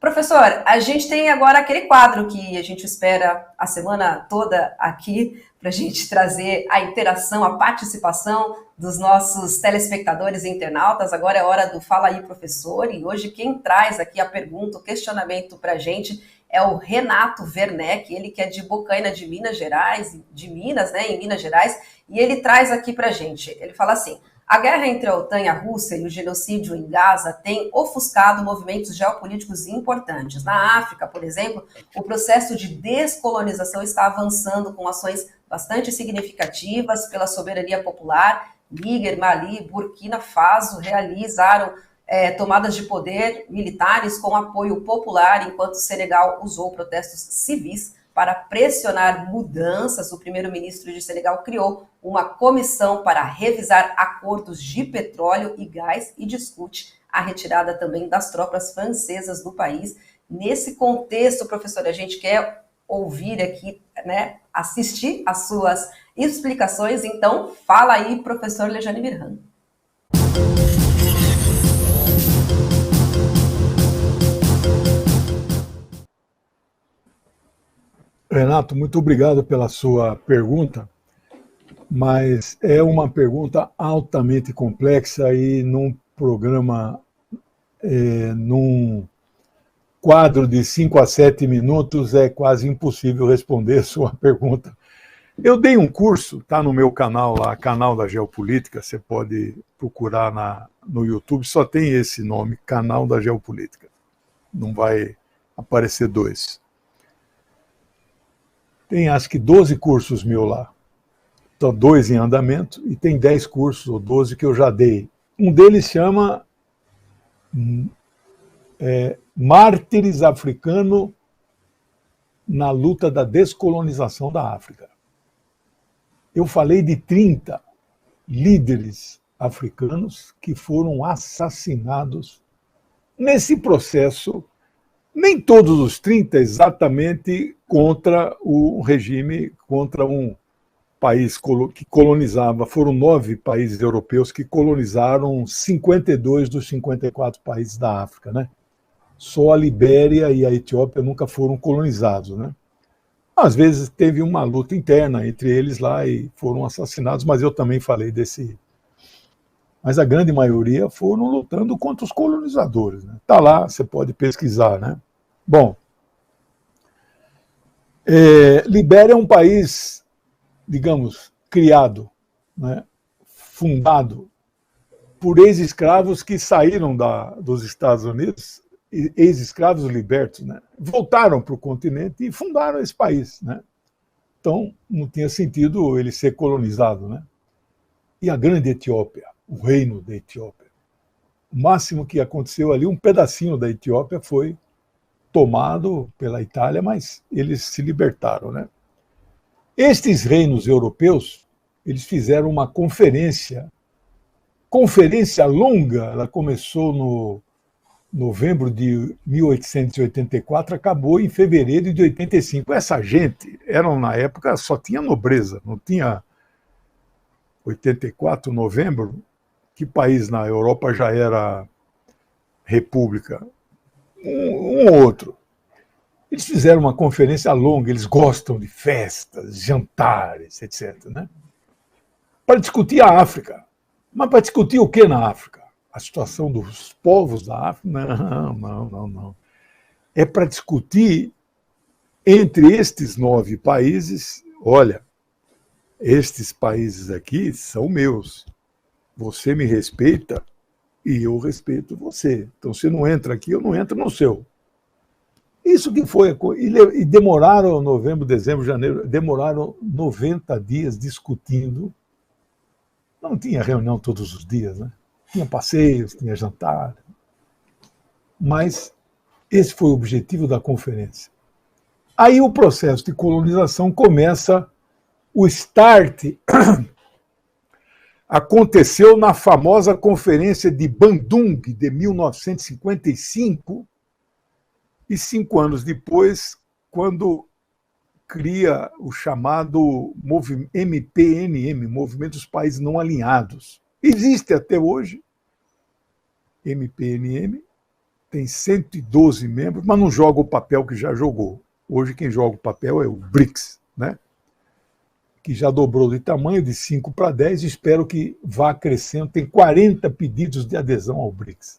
Professor, a gente tem agora aquele quadro que a gente espera a semana toda aqui para a gente trazer a interação, a participação dos nossos telespectadores e internautas. Agora é hora do Fala aí, professor, e hoje quem traz aqui a pergunta, o questionamento para a gente é o Renato Werneck, ele que é de Bocaina de Minas Gerais, de Minas, né, em Minas Gerais, e ele traz aqui para a gente, ele fala assim: a guerra entre a OTAN e a Rússia e o genocídio em Gaza têm ofuscado movimentos geopolíticos importantes. Na África, por exemplo, o processo de descolonização está avançando com ações bastante significativas pela soberania popular. Níger, Mali, Burkina Faso realizaram tomadas de poder militares com apoio popular, enquanto o Senegal usou protestos civis para pressionar mudanças. O primeiro-ministro de Senegal criou uma comissão para revisar acordos de petróleo e gás e discute a retirada também das tropas francesas do país. Nesse contexto, professor, a gente quer ouvir aqui, né, assistir às suas explicações. Então, fala aí, professor Lejane Birhan. Renato, muito obrigado pela sua pergunta, mas é uma pergunta altamente complexa e num programa, num quadro de 5 a 7 minutos, é quase impossível responder sua pergunta. Eu dei um curso, está no meu canal lá, Canal da Geopolítica, você pode procurar no YouTube, só tem esse nome, Canal da Geopolítica. Não vai aparecer dois. Tem acho que 12 cursos meus lá. Então, 2 em andamento e tem 10 cursos ou 12 que eu já dei. Um deles chama Mártires Africanos na luta da descolonização da África. Eu falei de 30 líderes africanos que foram assassinados nesse processo. Nem todos os 30 exatamente contra o regime, contra um país que colonizava. Foram 9 países europeus que colonizaram 52 dos 54 países da África, né? Só a Libéria e a Etiópia nunca foram colonizados, né? Às vezes teve uma luta interna entre eles lá e foram assassinados, mas eu também falei desse. Mas a grande maioria foram lutando contra os colonizadores, né? Tá lá, você pode pesquisar, né? Bom, Libéria é um país, digamos, criado, né? Fundado por ex-escravos que saíram dos Estados Unidos, ex-escravos libertos, né? Voltaram para o continente e fundaram esse país, né? Então, não tinha sentido ele ser colonizado, né? E a grande Etiópia, o reino da Etiópia. O máximo que aconteceu ali, um pedacinho da Etiópia foi tomado pela Itália, mas eles se libertaram, né? Estes reinos europeus, eles fizeram uma conferência longa, ela começou no novembro de 1884, acabou em fevereiro de 85. Essa gente, na época, só tinha nobreza, não tinha 84, novembro, que país na Europa já era república? Um ou outro. Eles fizeram uma conferência longa, eles gostam de festas, jantares, etc., né? Para discutir a África. Mas para discutir o que na África? A situação dos povos da África? Não. É para discutir entre estes 9 países, olha, estes países aqui são meus. Você me respeita e eu respeito você. Então, você não entra aqui, eu não entro no seu. Isso que foi. E demoraram, novembro, dezembro, janeiro, demoraram 90 dias discutindo. Não tinha reunião todos os dias, né? Tinha passeios, tinha jantar. Mas esse foi o objetivo da conferência. Aí o processo de colonização começa, o start aconteceu na famosa Conferência de Bandung, de 1955, e 5 anos depois, quando cria o chamado MPNM, Movimento dos Países Não Alinhados. Existe até hoje, MPNM, tem 112 membros, mas não joga o papel que já jogou. Hoje quem joga o papel é o BRICS, né? Que já dobrou de tamanho de 5 para 10, e espero que vá crescendo. Tem 40 pedidos de adesão ao BRICS.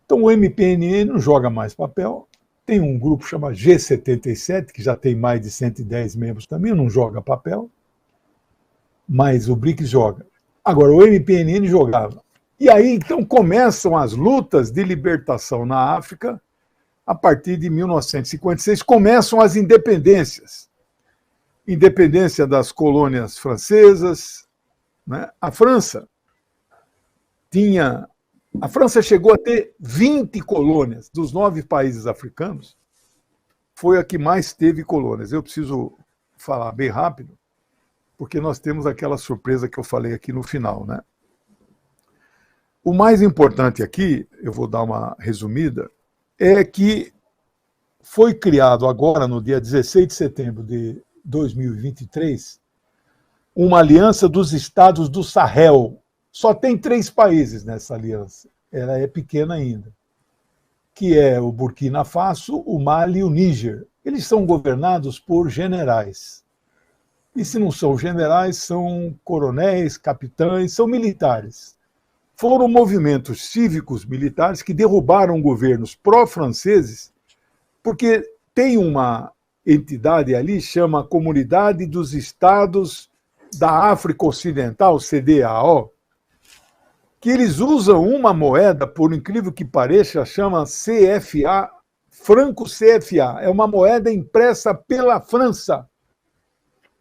Então o MPNE não joga mais papel. Tem um grupo chamado G77, que já tem mais de 110 membros também, não joga papel, mas o BRICS joga. Agora, o MPNN jogava. E aí, então, começam as lutas de libertação na África. A partir de 1956, começam as independências. Independência das colônias francesas, né? A França chegou a ter 20 colônias dos 9 países africanos, foi a que mais teve colônias. Eu preciso falar bem rápido, porque nós temos aquela surpresa que eu falei aqui no final, né? O mais importante aqui, eu vou dar uma resumida, é que foi criado agora, no dia 16 de setembro de 2023, uma aliança dos estados do Sahel. Só tem 3 países nessa aliança, ela é pequena ainda, que é o Burkina Faso, o Mali e o Níger. Eles são governados por generais. E se não são generais, são coronéis, capitães, são militares. Foram movimentos cívicos militares que derrubaram governos pró-franceses, porque tem uma entidade ali, chama Comunidade dos Estados da África Ocidental, CDAO, que eles usam uma moeda, por incrível que pareça, chama CFA, franco CFA. É uma moeda impressa pela França.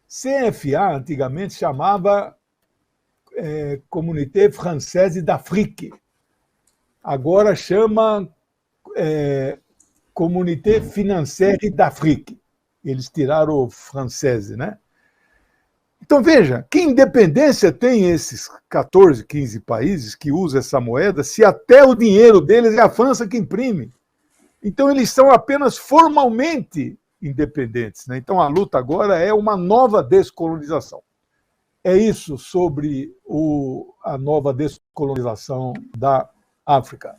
CFA, antigamente, chamava Communauté Française d'Afrique. Agora chama Communauté Financière d'Afrique. Eles tiraram o francês, né? Então, veja, que independência tem esses 14, 15 países que usam essa moeda, se até o dinheiro deles é a França que imprime? Então, eles são apenas formalmente independentes, né? Então, a luta agora é uma nova descolonização. É isso sobre a nova descolonização da África.